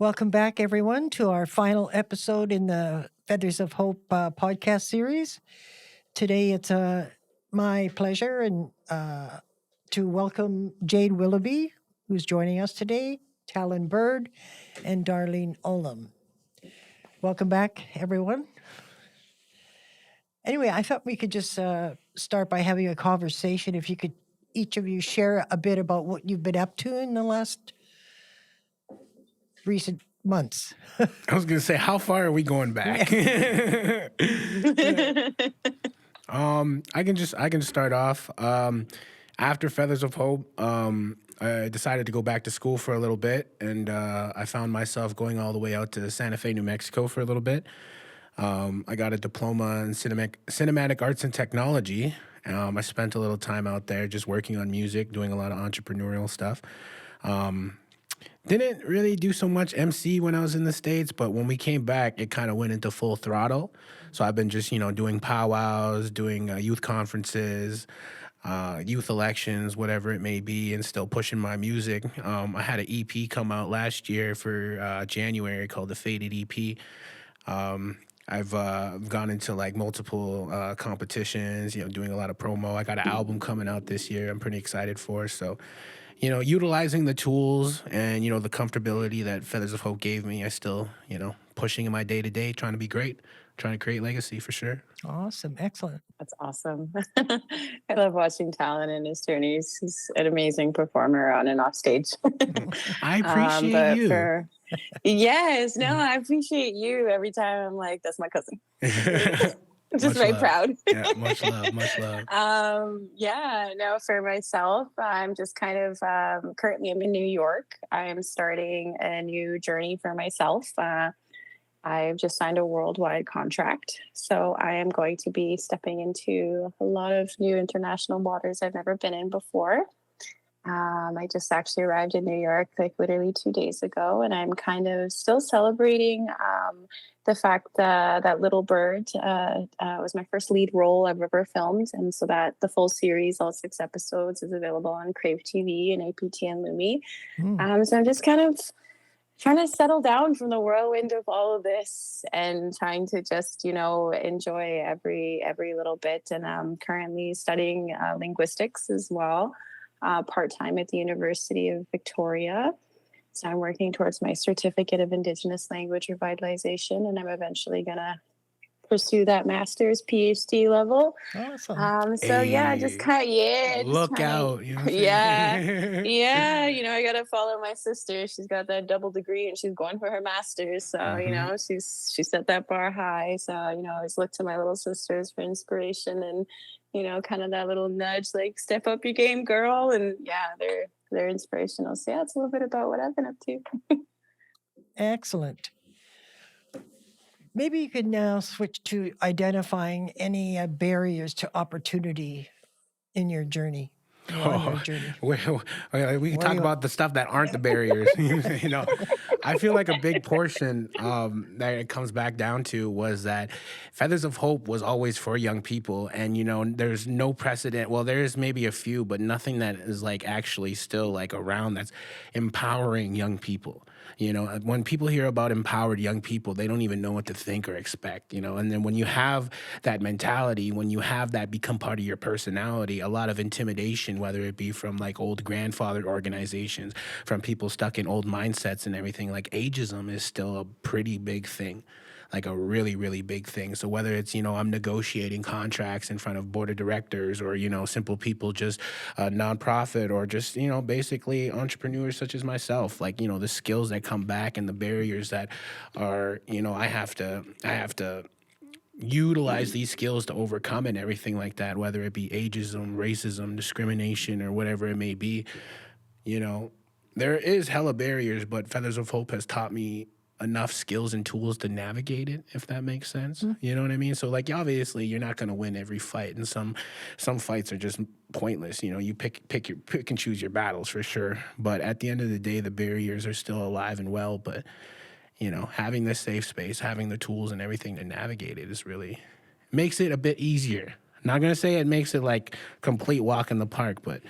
Welcome back, everyone, to our final episode in the Feathers of Hope podcast series. Today, it's my pleasure to welcome Jade Willoughby, who's joining us today, Talon Bird, and Darlene Olimb. Welcome back, everyone. Anyway, I thought we could just start by having a conversation. If you could, each of you share a bit about what you've been up to in the last recent months. I was gonna say, how far are we going back? I can start off. After Feathers of Hope, I decided to go back to school for a little bit, and I found myself going all the way out to Santa Fe, New Mexico for a little bit. I got a diploma in cinematic arts and technology. I spent a little time out there just working on music, doing a lot of entrepreneurial stuff. Didn't really do so much MC when I was in the States, but when we came back, it kind of went into full throttle. So I've been just, doing powwows, doing youth conferences, youth elections, whatever it may be, and still pushing my music. I had an EP come out last year for January called the Faded EP. I've gone into like multiple competitions, doing a lot of promo. I got an album coming out this year I'm pretty excited for. So, utilizing the tools and, the comfortability that Feathers of Hope gave me, I still, pushing in my day-to-day, trying to be great, trying to create legacy for sure. Awesome. Excellent. That's awesome. I love watching Talon and his journeys. He's an amazing performer on and off stage. I appreciate you. Yes, no, I appreciate you. Every time I'm like, that's my cousin. Just very proud. Yeah, much love, much love. For myself, I'm just kind of currently I'm in New York. I'm starting a new journey for myself. I've just signed a worldwide contract. So I am going to be stepping into a lot of new international waters I've never been in before. I just actually arrived in New York like literally 2 days ago, and I'm kind of still celebrating the fact that Little Bird was my first lead role I've ever filmed, and so that the full series, all 6 episodes, is available on Crave TV and APT and Lumi. So I'm just kind of trying to settle down from the whirlwind of all of this and trying to just, enjoy every little bit. And I'm currently studying linguistics as well. Part-time at the University of Victoria. So I'm working towards my certificate of indigenous language revitalization, and I'm eventually going to pursue that master's PhD level. Awesome. Just kind of, look out. I got to follow my sister. She's got that double degree and she's going for her master's. So, she set that bar high. So, I always look to my little sisters for inspiration and, kind of that little nudge, like step up your game, girl. And they're inspirational. So it's a little bit about what I've been up to. Excellent. Maybe you could now switch to identifying any barriers to opportunity in your journey. We can talk about the stuff that aren't the barriers. I feel like a big portion that it comes back down to was that Feathers of Hope was always for young people, and there's no precedent. Well, there is maybe a few, but nothing that is like actually still like around that's empowering young people. When people hear about empowered young people, they don't even know what to think or expect, and then when you have that mentality, when you have that become part of your personality, a lot of intimidation, whether it be from like old grandfather organizations, from people stuck in old mindsets and everything, like ageism is still a pretty big thing. Like a really, really big thing. So whether it's, I'm negotiating contracts in front of board of directors or, simple people, just a nonprofit or just, basically entrepreneurs such as myself, like, the skills that come back and the barriers that are, I have to utilize these skills to overcome and everything like that, whether it be ageism, racism, discrimination, or whatever it may be. There is hella barriers, but Feathers of Hope has taught me enough skills and tools to navigate it, if that makes sense. You know what I mean? So like obviously you're not going to win every fight, and some fights are just pointless. You pick and choose your battles for sure. But at the end of the day, the barriers are still alive and well. But having this safe space, having the tools and everything to navigate it is really makes it a bit easier. Not going to say it makes it like complete walk in the park, but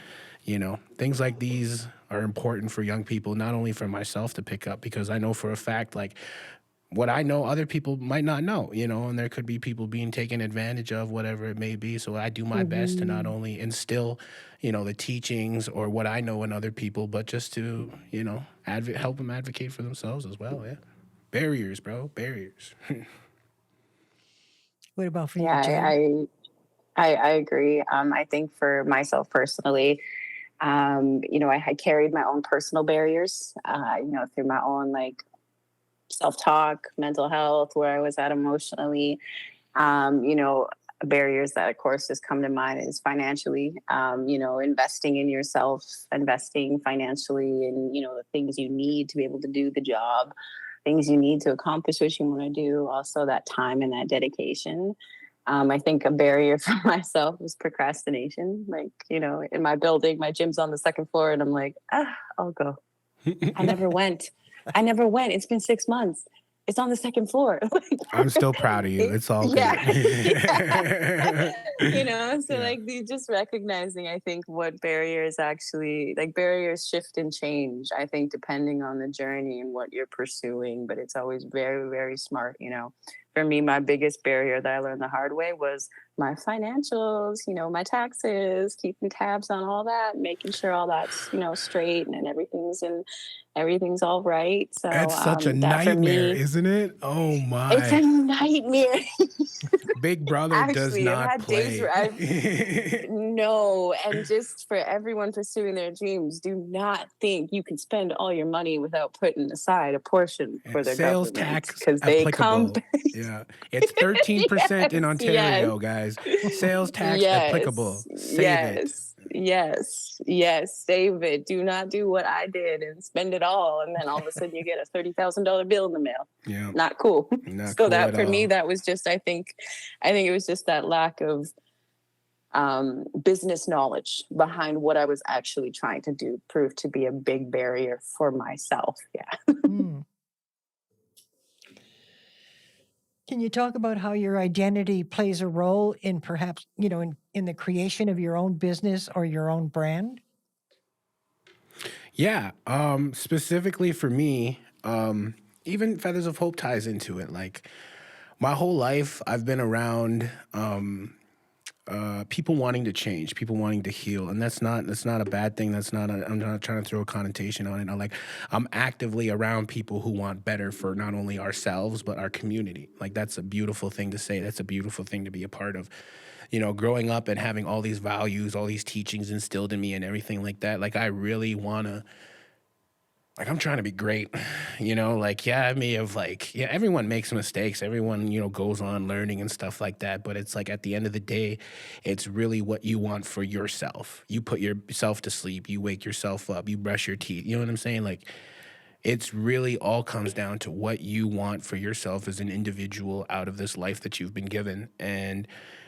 things like these are important for young people, not only for myself to pick up, because I know for a fact, like, what I know, other people might not know, and there could be people being taken advantage of, whatever it may be. So I do my best to not only instill, the teachings or what I know in other people, but just to, help them advocate for themselves as well. Yeah. Barriers, bro. Barriers. What about for you, Yeah, Jade? I agree. I think for myself personally, I had carried my own personal barriers, through my own like self-talk, mental health, where I was at emotionally. Barriers that of course just come to mind is financially, investing in yourself, investing financially in, the things you need to be able to do the job, things you need to accomplish what you want to do, also that time and that dedication. I think a barrier for myself was procrastination. Like, in my building, my gym's on the second floor, and I'm like, I'll go. I never went. It's been 6 months. It's on the second floor. I'm still proud of you. It's all good. Yeah. So Yeah. like just recognizing, I think, what barriers actually, like, barriers shift and change, I think, depending on the journey and what you're pursuing. But it's always very, very smart. For me, my biggest barrier that I learned the hard way was my financials, my taxes, keeping tabs on all that, making sure all that's, straight and everything's all right. So It's such a that for nightmare, me, isn't it? Oh it's a my. nightmare. Big brother does Actually, I've not had days play. where no, and just for everyone pursuing their dreams, do not think you can spend all your money without putting aside a portion for the Sales government, tax because they come. applicable. Yeah. It's 13% in Yes, Ontario, guys. Sales tax applicable. yes, Save it. yes. Save it. Do not do what I did and spend it all, and then all of a sudden you get a $30,000 bill in the mail. Yeah. Not cool. Not So cool that at for me, all. that was just, I think it was just that lack of business knowledge behind what I was actually trying to do proved to be a big barrier for myself. Yeah. Can you talk about how your identity plays a role in perhaps, in the creation of your own business or your own brand? Yeah. Specifically for me, even Feathers of Hope ties into it. Like, my whole life, I've been around people wanting to change, people wanting to heal, and that's not a bad thing. I'm not trying to throw a connotation on it. I'm actively around people who want better for not only ourselves but our community. Like, that's a beautiful thing to say. That's a beautiful thing to be a part of. Growing up and having all these values, all these teachings instilled in me and everything like that. Like, I really wanna. Like, I'm trying to be great, I may have, everyone makes mistakes. Everyone, goes on learning and stuff like that. But it's like, at the end of the day, it's really what you want for yourself. You put yourself to sleep, you wake yourself up, you brush your teeth. You know what I'm saying? Like, it's really all comes down to what you want for yourself as an individual out of this life that you've been given. And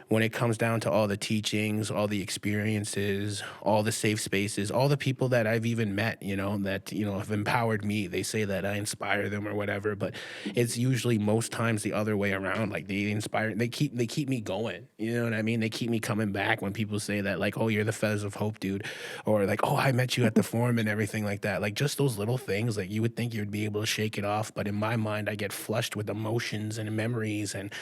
when it comes down to all the teachings, all the experiences, all the safe spaces, all the people that I've even met, that, have empowered me, they say that I inspire them or whatever, but it's usually most times the other way around. Like, they keep me going. You know what I mean? They keep me coming back when people say that, like, oh, you're the Feathers of Hope dude, or like, oh, I met you at the forum and everything like that. Like, just those little things, like, you would think you'd be able to shake it off. But in my mind, I get flushed with emotions and memories and,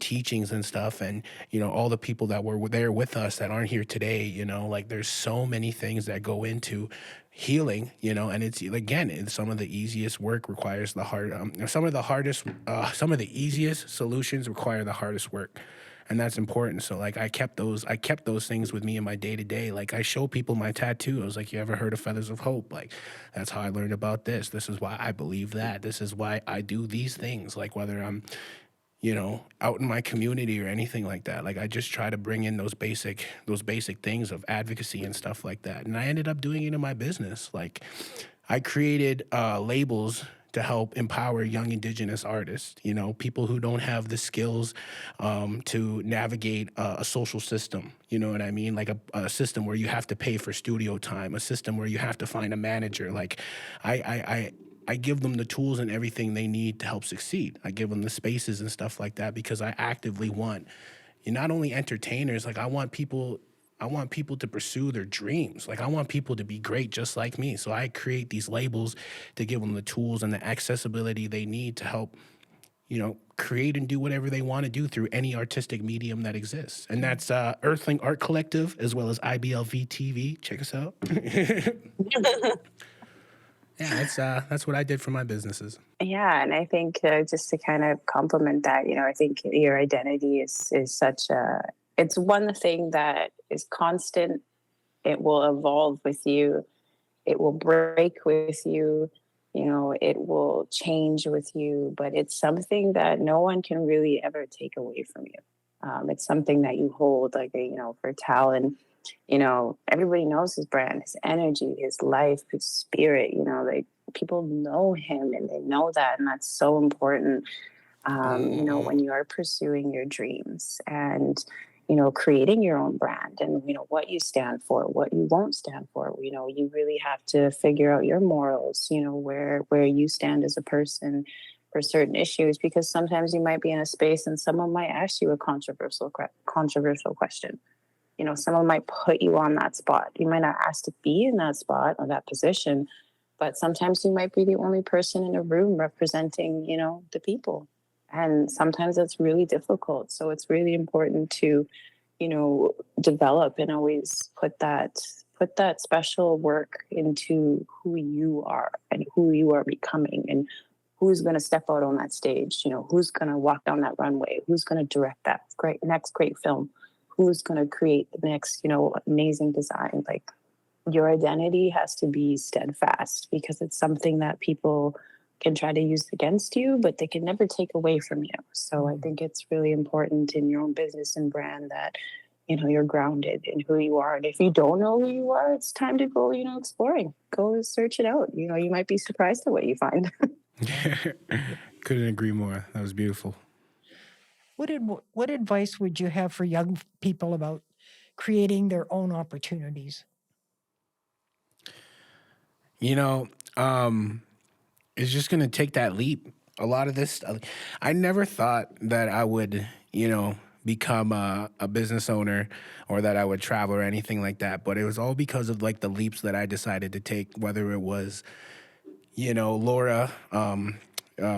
teachings and stuff. And, all the people that were there with us that aren't here today, like, there's so many things that go into healing, and it's, again, some of the easiest work requires the hard, some of the easiest solutions require the hardest work. And that's important. So, like, I kept those things with me in my day to day. Like, I show people my tattoo. I was like, you ever heard of Feathers of Hope? Like, that's how I learned about this. This is why I believe that. This is why I do these things. Like, whether I'm, out in my community or anything like that. Like, I just try to bring in those basic things of advocacy and stuff like that. And I ended up doing it in my business. Like, I created labels to help empower young indigenous artists, people who don't have the skills to navigate a social system. You know what I mean? Like, a system where you have to pay for studio time, a system where you have to find a manager. Like, I give them the tools and everything they need to help succeed. I give them the spaces and stuff like that because I actively want not only entertainers, like, I want I want people to pursue their dreams. Like, I want people to be great just like me. So I create these labels to give them the tools and the accessibility they need to help, create and do whatever they want to do through any artistic medium that exists. And that's Earthling Art Collective, as well as IBLV TV. Check us out. Yeah, that's what I did for my businesses. Yeah, and I think just to kind of complement that, I think your identity is such it's one thing that is constant. It will evolve with you. It will break with you. It will change with you, but it's something that no one can really ever take away from you. It's something that you hold, like, for Talon, everybody knows his brand, his energy, his life, his spirit, people know him and they know that. And that's so important, when you are pursuing your dreams and, creating your own brand and, what you stand for, what you won't stand for. You really have to figure out your morals, where you stand as a person for certain issues, because sometimes you might be in a space and someone might ask you a controversial question. Someone might put you on that spot. You might not ask to be in that spot or that position, but sometimes you might be the only person in a room representing, the people. And sometimes it's really difficult. So it's really important to, develop and always put that special work into who you are and who you are becoming and who's going to step out on that stage, who's going to walk down that runway, who's going to direct that next great film, who's going to create the next, amazing design. Like, your identity has to be steadfast, because it's something that people can try to use against you, but they can never take away from you. So I think it's really important in your own business and brand that, you're grounded in who you are. And if you don't know who you are, it's time to go, exploring, go search it out. You might be surprised at what you find. Couldn't agree more. That was beautiful. What advice would you have for young people about creating their own opportunities? It's just going to take that leap. A lot of this stuff, I never thought that I would, become a business owner or that I would travel or anything like that. But it was all because of like the leaps that I decided to take, whether it was, Laura,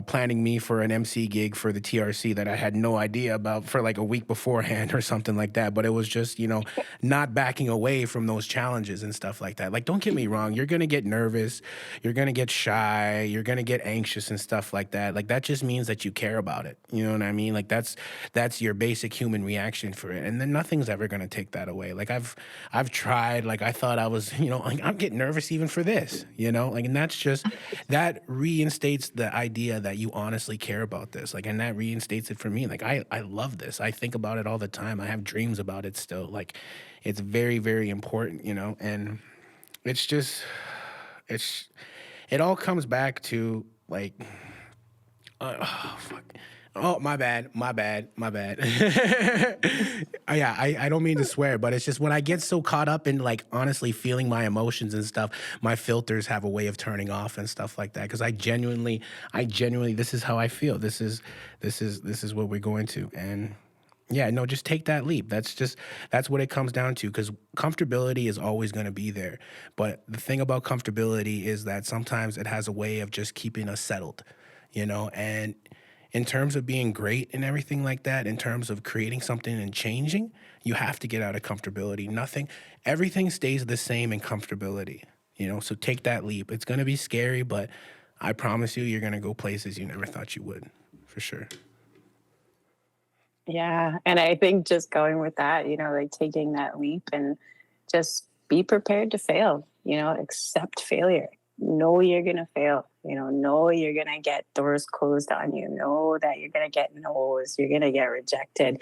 planning me for an MC gig for the TRC that I had no idea about for like a week beforehand or something like that. But it was just, not backing away from those challenges and stuff like that. Like, don't get me wrong. You're going to get nervous. You're going to get shy. You're going to get anxious and stuff like that. Like, that just means that you care about it. You know what I mean? Like, that's your basic human reaction for it. And then nothing's ever going to take that away. Like, I've tried, like, I thought I was, like, I'm getting nervous even for this, like, and that's just, that reinstates the idea that you honestly care about this, like, and that reinstates it for me. Like, I love this. I think about it all the time. I have dreams about it still. Like, it's very, very important, and it's just, it all comes back to like, oh, fuck. Oh, my bad. Yeah, I don't mean to swear, but it's just when I get so caught up in like honestly feeling my emotions and stuff, my filters have a way of turning off and stuff like that. Because I genuinely, this is how I feel. This is what we're going to. And yeah, no, just take that leap. That's what it comes down to, because comfortability is always going to be there. But the thing about comfortability is that sometimes it has a way of just keeping us settled, and in terms of being great and everything like that, in terms of creating something and changing, you have to get out of comfortability. Everything stays the same in comfortability, so take that leap. It's going to be scary, but I promise you're going to go places you never thought you would, for sure. Yeah. And I think just going with that, like taking that leap and just be prepared to fail, accept failure. Know you're going to fail, know you're going to get doors closed on you, know that you're going to get no's, you're going to get rejected,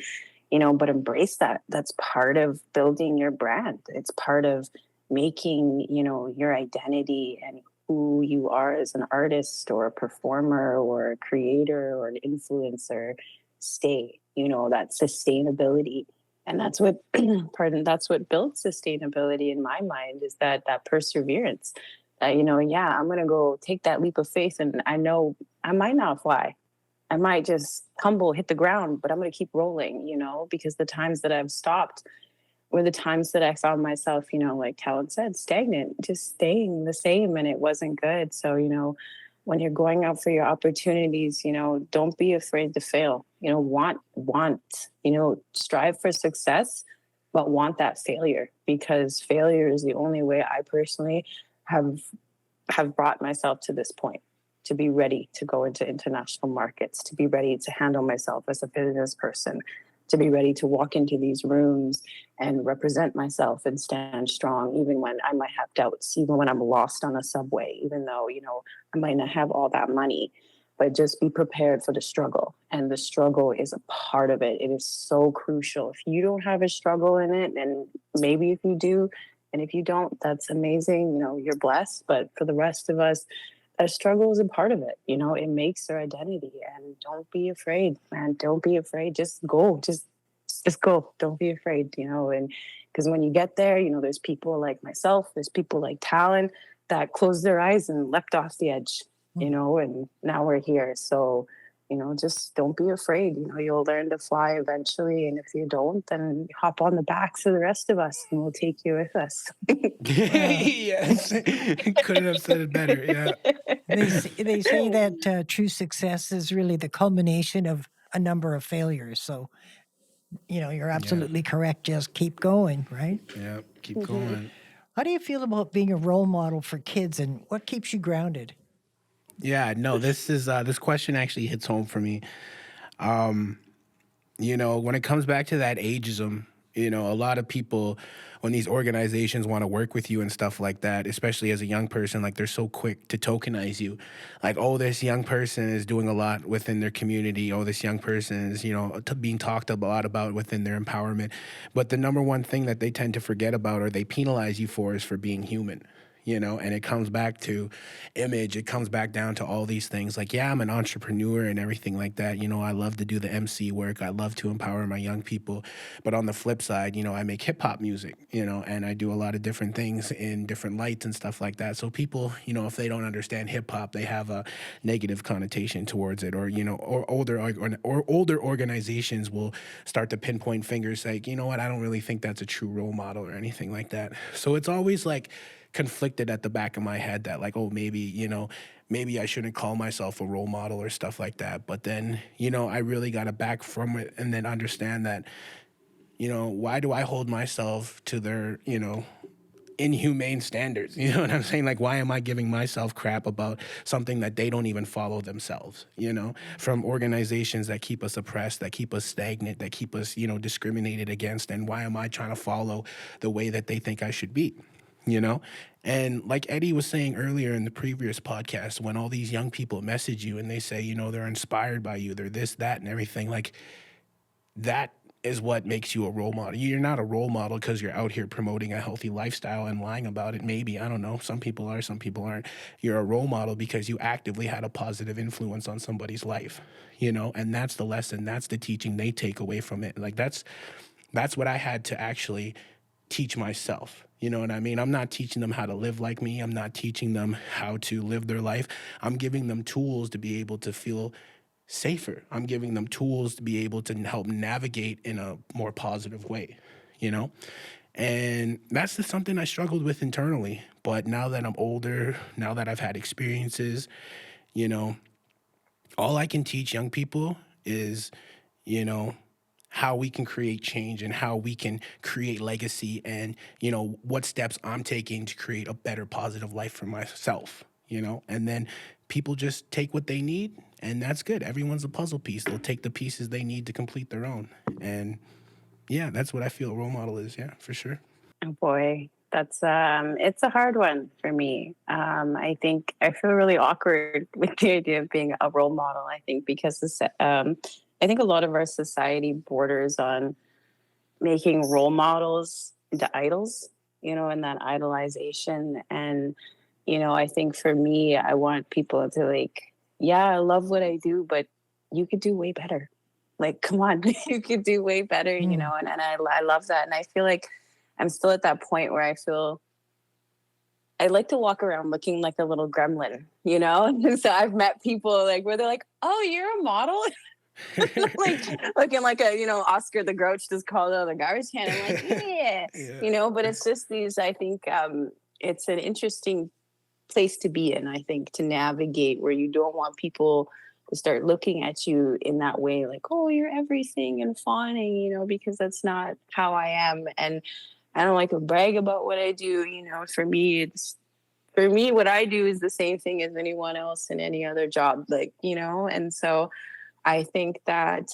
but embrace that. That's part of building your brand. It's part of making, your identity and who you are as an artist or a performer or a creator or an influencer stay, that sustainability. And that's what, that's what builds sustainability in my mind, is that perseverance. I'm going to go take that leap of faith, and I know I might not fly. I might just hit the ground, but I'm going to keep rolling, because the times that I've stopped were the times that I found myself, like Talon said, stagnant, just staying the same, and it wasn't good. So, when you're going out for your opportunities, don't be afraid to fail. Strive for success, but want that failure, because failure is the only way I personally have brought myself to this point, to be ready to go into international markets, to be ready to handle myself as a business person, to be ready to walk into these rooms and represent myself and stand strong, even when I might have doubts, even when I'm lost on a subway, even though, I might not have all that money, but just be prepared for the struggle. And the struggle is a part of it. It is so crucial. If you don't have a struggle in it, and maybe if you do, and if you don't, that's amazing. You're blessed. But for the rest of us, a struggle is a part of it. It makes our identity. And don't be afraid, man. Don't be afraid. Just go. Just go. Don't be afraid, and because when you get there, there's people like myself, there's people like Talon that closed their eyes and leapt off the edge, and now we're here. So, just don't be afraid. You'll learn to fly eventually. And if you don't, then hop on the backs of the rest of us and we'll take you with us. Yes. Couldn't have said it better. Yeah. They say that true success is really the culmination of a number of failures. So, you're absolutely correct. Just keep going, right? Yeah. Keep going. How do you feel about being a role model for kids, and what keeps you grounded? Yeah, no, this question actually hits home for me. When it comes back to that ageism, a lot of people, when these organizations want to work with you and stuff like that, especially as a young person, like they're so quick to tokenize you. Like, oh, this young person is doing a lot within their community. Oh, this young person is, being talked a lot about within their empowerment. But the number one thing that they tend to forget about, or they penalize you for, is for being human. And it comes back to image. It comes back down to all these things. Like, yeah, I'm an entrepreneur and everything like that. I love to do the MC work. I love to empower my young people. But on the flip side, I make hip hop music, and I do a lot of different things in different lights and stuff like that. So people, if they don't understand hip hop, they have a negative connotation towards it, or, or older organizations will start to pinpoint fingers like, I don't really think that's a true role model or anything like that. So it's always like conflicted at the back of my head that like, oh, maybe I shouldn't call myself a role model or stuff like that. But then, I really got to back from it and then understand that, why do I hold myself to their, inhumane standards? You know what I'm saying? Like, why am I giving myself crap about something that they don't even follow themselves, from organizations that keep us oppressed, that keep us stagnant, that keep us, discriminated against? And why am I trying to follow the way that they think I should be? And like Eddie was saying earlier in the previous podcast, when all these young people message you and they say, they're inspired by you, they're this, that, and everything, like that is what makes you a role model. You're not a role model because you're out here promoting a healthy lifestyle and lying about it. Maybe, I don't know. Some people are, some people aren't. You're a role model because you actively had a positive influence on somebody's life, and that's the lesson. That's the teaching they take away from it. Like that's what I had to actually teach myself. You know what I mean? I'm not teaching them how to live like me. I'm not teaching them how to live their life. I'm giving them tools to be able to feel safer. I'm giving them tools to be able to help navigate in a more positive way, And that's just something I struggled with internally. But now that I'm older, now that I've had experiences, all I can teach young people is, how we can create change and how we can create legacy and, what steps I'm taking to create a better, positive life for myself, and then people just take what they need, and that's good. Everyone's a puzzle piece. They'll take the pieces they need to complete their own. And yeah, that's what I feel a role model is. Yeah, for sure. Oh boy, that's it's a hard one for me. I think I feel really awkward with the idea of being a role model. I think because I think a lot of our society borders on making role models into idols, and that idolization. And, I think for me, I want people to like, yeah, I love what I do, but you could do way better. Like, come on, you could do way better, and I love that. And I feel like I'm still at that point where I feel I like to walk around looking like a little gremlin, And so I've met people like where they're like, oh, you're a model. like looking like a, Oscar the Grouch just called out the garbage can. I'm like, yeah, Yeah. but it's just these, I think it's an interesting place to be in, I think, to navigate, where you don't want people to start looking at you in that way, like, oh, you're everything and fawning, because that's not how I am. And I don't like to brag about what I do. For me, what I do is the same thing as anyone else in any other job, and so I think that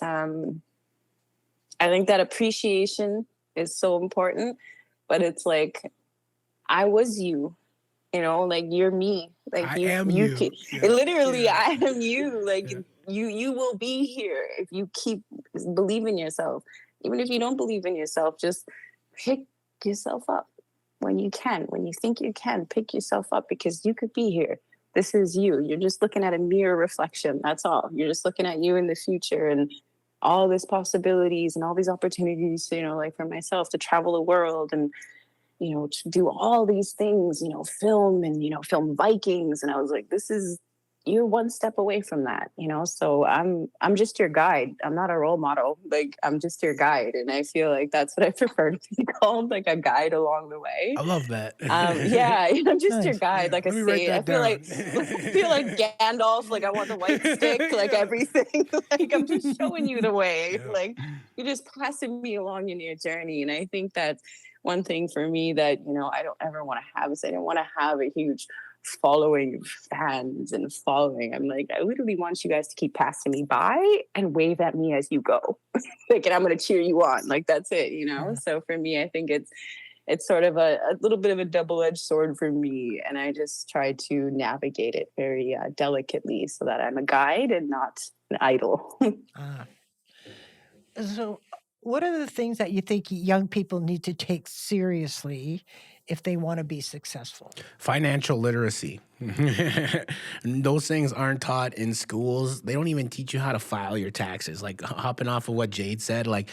appreciation is so important, but it's like, I was you, like, you're me, like I you am you you. can, Yeah. literally, Yeah. I am you, like, Yeah. you will be here if you keep believe in yourself. Even if you don't believe in yourself, just pick yourself up when you think you can, pick yourself up, because you could be here. This is you. You're just looking at a mirror reflection. That's all. You're just looking at you in the future, and all these possibilities and all these opportunities, like for myself, to travel the world and, to do all these things, film and, film Vikings. And I was like, you're one step away from that, so I'm just your guide. I'm not a role model. Like, I'm just your guide. And I feel like that's what I prefer to be called, like a guide along the way. I love that. Yeah, I'm just your Nice. guide, Yeah. like a Let me write sage. I that feel down. like Gandalf, like I want the white stick, like Yeah. everything. Like, I'm just showing you the way. Yeah. Like, you're just passing me along in your journey. And I think that's one thing for me that, I don't ever want to have, is I don't want to have a huge following of fans and following. I'm like, I literally want you guys to keep passing me by and wave at me as you go. Like, and I'm going to cheer you on. Like, that's it, So for me, I think it's sort of a little bit of a double-edged sword for me, and I just try to navigate it very delicately, so that I'm a guide and not an idol. So, what are the things that you think young people need to take seriously if they want to be successful? Financial literacy. Those things aren't taught in schools. They don't even teach you how to file your taxes. Like, hopping off of what Jade said, like,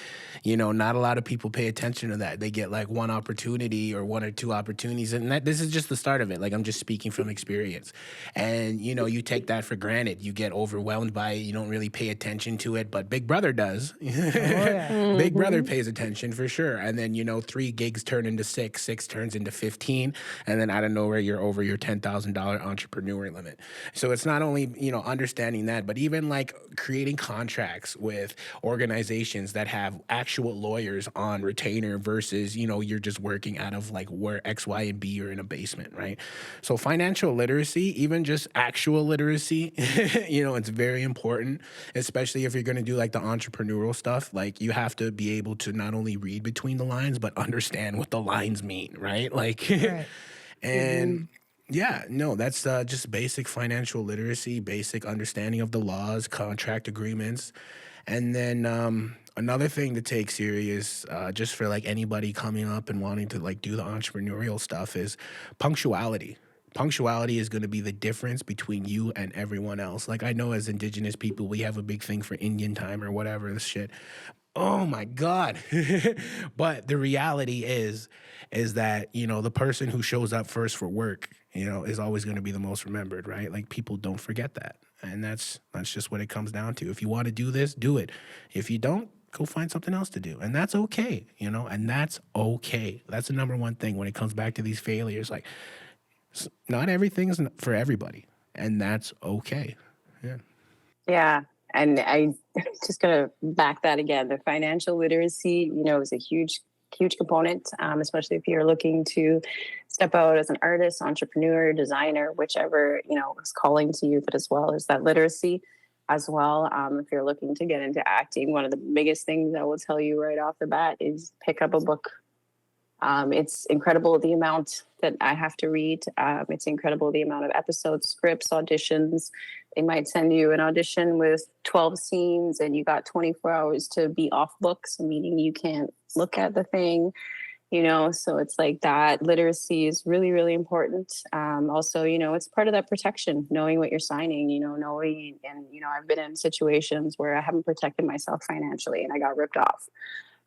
not a lot of people pay attention to that. They get like one opportunity or one or two opportunities, and this is just the start of it. Like, I'm just speaking from experience. And you take that for granted. You get overwhelmed by it. You don't really pay attention to it, but Big Brother does. Yeah. Big Brother pays attention for sure. And then 3 gigs turn into 6, 6 turns into 15, and then out of nowhere you're over your $10,000 entrepreneur limit. So it's not only understanding that, but even like creating contracts with organizations that have actual lawyers on retainer versus you're just working out of like where X, Y, and B are in a basement, right? So financial literacy, even just actual literacy, it's very important, especially if you're going to do like the entrepreneurial stuff. Like, you have to be able to not only read between the lines, but understand what the lines mean, right? Like, Right. and yeah, no, that's just basic financial literacy, basic understanding of the laws, contract agreements. And then another thing to take serious, just for like anybody coming up and wanting to like do the entrepreneurial stuff, is punctuality. Punctuality is going to be the difference between you and everyone else. Like, I know as indigenous people, we have a big thing for Indian time or whatever this shit. Oh my God. But the reality is that, the person who shows up first for work, is always going to be the most remembered, right? Like, people don't forget that. And that's just what it comes down to. If you want to do this, do it. If you don't, go find something else to do. And that's okay, and that's okay. That's the number one thing when it comes back to these failures. Like, not everything's for everybody, and that's okay. Yeah. Yeah. And I just going to back that again. The financial literacy, is a huge component, especially if you're looking to step out as an artist, entrepreneur, designer, whichever, is calling to you, but as well as that literacy as well. If you're looking to get into acting, one of the biggest things I will tell you right off the bat is pick up a book. It's incredible the amount that I have to read. It's incredible the amount of episodes, scripts, auditions. They might send you an audition with 12 scenes and you got 24 hours to be off books, meaning you can't look at the thing, so it's like that literacy is really, really important. Also, it's part of that protection, knowing what you're signing, knowing, and, I've been in situations where I haven't protected myself financially and I got ripped off.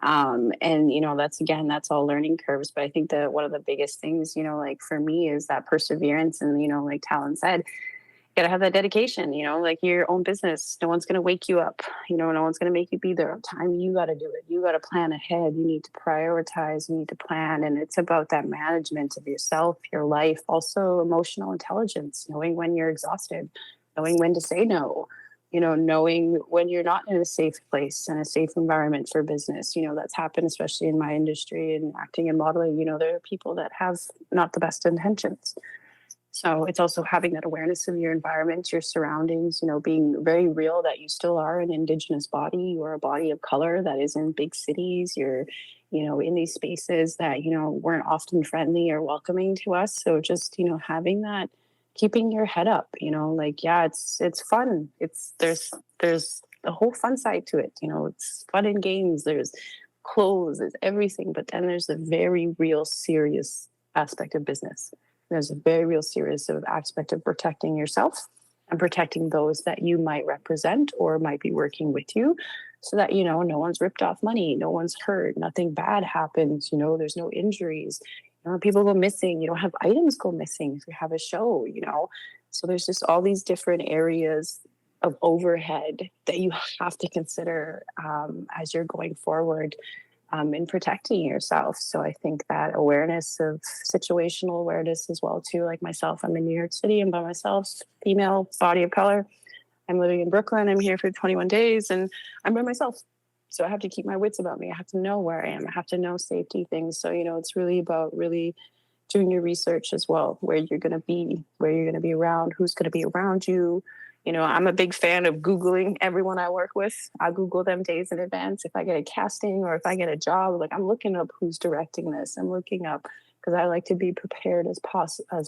And that's all learning curves. But I think that one of the biggest things, like for me, is that perseverance. And, like Talon said, got to have that dedication, like your own business. No one's going to wake you up. No one's going to make you be there on time. You got to do it. You got to plan ahead. You need to prioritize. You need to plan. And it's about that management of yourself, your life, also emotional intelligence, knowing when you're exhausted, knowing when to say no, knowing when you're not in a safe place and a safe environment for business. That's happened, especially in my industry and acting and modeling. There are people that have not the best intentions. So it's also having that awareness of your environment, your surroundings, being very real that you still are an indigenous body. You are a body of color that is in big cities. You're, in these spaces that, weren't often friendly or welcoming to us. So just, having that, keeping your head up, it's fun. There's the whole fun side to it. It's fun and games. There's clothes, there's everything. But then there's a very real, serious aspect of business. There's a very real serious aspect of protecting yourself and protecting those that you might represent or might be working with you, so that, no one's ripped off money, no one's hurt, nothing bad happens, there's no injuries. People go missing. You don't have items go missing if you have a show, So there's just all these different areas of overhead that you have to consider as you're going forward. In protecting yourself. So I think that awareness of situational awareness as well too, like myself, I'm in New York City, I'm by myself, female, body of color. I'm living in Brooklyn. I'm here for 21 days and I'm by myself. So I have to keep my wits about me. I have to know where I am. I have to know safety things. So, it's really about really doing your research as well, where you're going to be, where you're going to be around, who's going to be around you. I'm a big fan of Googling everyone I work with. I Google them days in advance. If I get a casting or if I get a job, I'm looking up who's directing this. I'm looking up because I like to be prepared as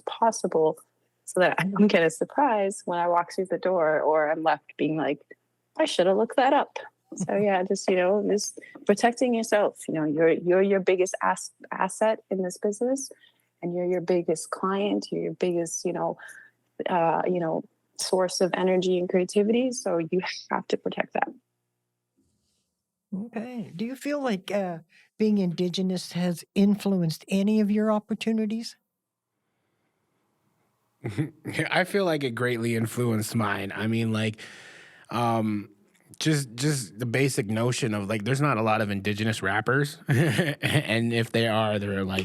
possible so that I don't get a surprise when I walk through the door or I'm left being like, I should have looked that up. So yeah, just protecting yourself. You're your biggest asset in this business, and you're your biggest client. You're your biggest, source of energy and creativity. So you have to protect that. Okay. Do you feel like being Indigenous has influenced any of your opportunities? I feel like it greatly influenced mine. I mean, just the basic notion of there's not a lot of Indigenous rappers, and if there are, there are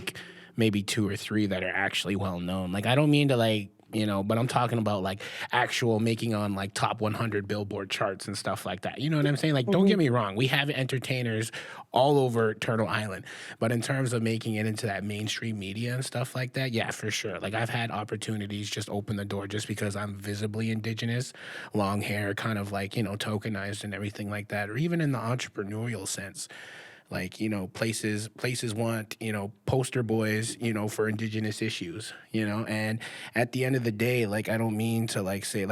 maybe 2 or 3 that are actually well known. I don't mean to but I'm talking about actual making on top 100 Billboard charts and stuff like that. You know what I'm saying? Don't get me wrong. We have entertainers all over Turtle Island, but in terms of making it into that mainstream media and stuff like that, yeah, for sure. I've had opportunities just open the door just because I'm visibly Indigenous, long hair, kind of tokenized and everything like that, or even in the entrepreneurial sense. Places want, poster boys, for Indigenous issues, and at the end of the day, I don't mean to say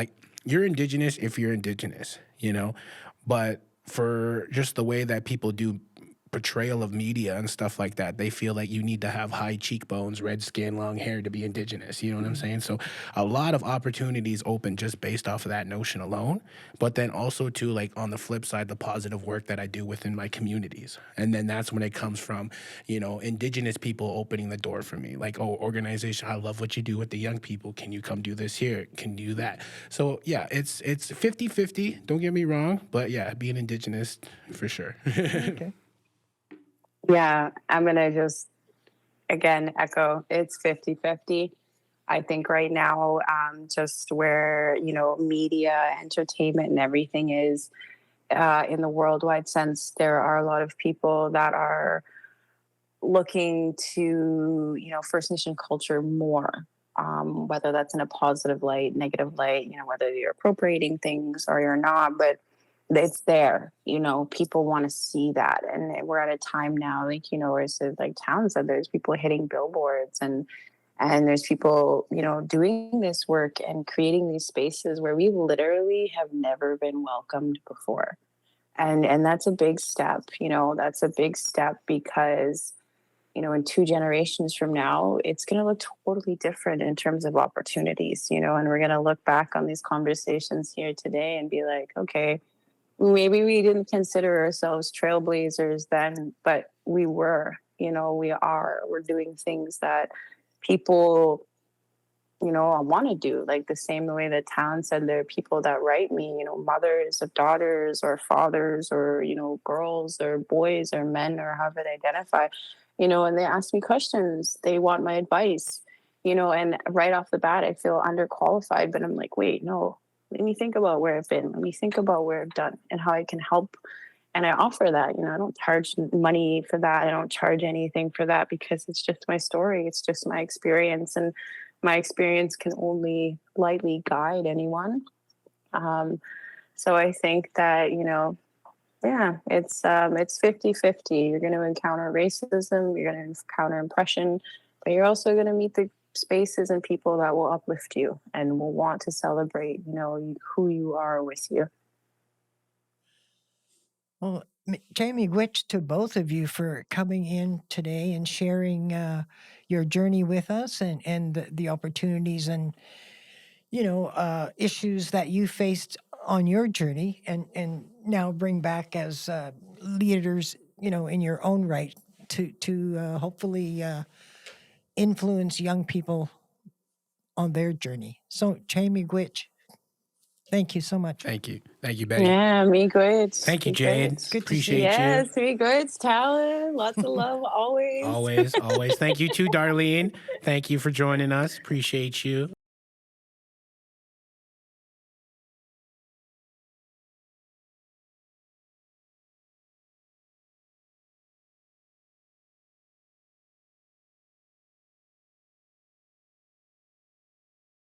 you're Indigenous if you're Indigenous, but for just the way that people do portrayal of media and stuff like that, they feel like you need to have high cheekbones, red skin, long hair to be Indigenous. You know what I'm saying? So a lot of opportunities open just based off of that notion alone. But then also too, on the flip side, the positive work that I do within my communities. And then that's when it comes from, Indigenous people opening the door for me. Organization, I love what you do with the young people. Can you come do this here? Can you do that? So yeah, it's 50-50. Don't get me wrong. But yeah, being Indigenous for sure. Okay. Yeah, I'm going to just, again, echo it's 50-50. I think right now, just where, media, entertainment and everything is in the worldwide sense, there are a lot of people that are looking to, First Nation culture more, whether that's in a positive light, negative light, whether you're appropriating things or you're not, but it's there, people want to see that. And we're at a time now, where it's Town said, there's people hitting billboards and there's people, doing this work and creating these spaces where we literally have never been welcomed before. And that's a big step, that's a big step because, in 2 generations from now, it's going to look totally different in terms of opportunities, and we're going to look back on these conversations here today and be like, okay, maybe we didn't consider ourselves trailblazers then, but we were, we are. We're doing things that people I want to do. Like the same way that Talon said, there are people that write me, mothers of daughters or fathers or, girls or boys or men or however they identify, and they ask me questions. They want my advice, and right off the bat, I feel underqualified, but I'm like, wait, no, let me think about where I've been. Let me think about where I've done and how I can help. And I offer that, I don't charge money for that. I don't charge anything for that because it's just my story. It's just my experience. And my experience can only lightly guide anyone. So I think that, yeah, it's 50-50. You're going to encounter racism, you're going to encounter oppression, but you're also going to meet the spaces and people that will uplift you and will want to celebrate, who you are with you. Well, Jamie, which to both of you for coming in today and sharing your journey with us and the opportunities and issues that you faced on your journey and now bring back as leaders, in your own right to hopefully influence young people on their journey. So, Jamie Gwitch, thank you so much. Thank you, Betty. Yeah, me good. Thank you, Jade. Good Appreciate you. Yes, me good. Talent, lots of love, always. Always. Thank you too, Darlene. Thank you for joining us. Appreciate you.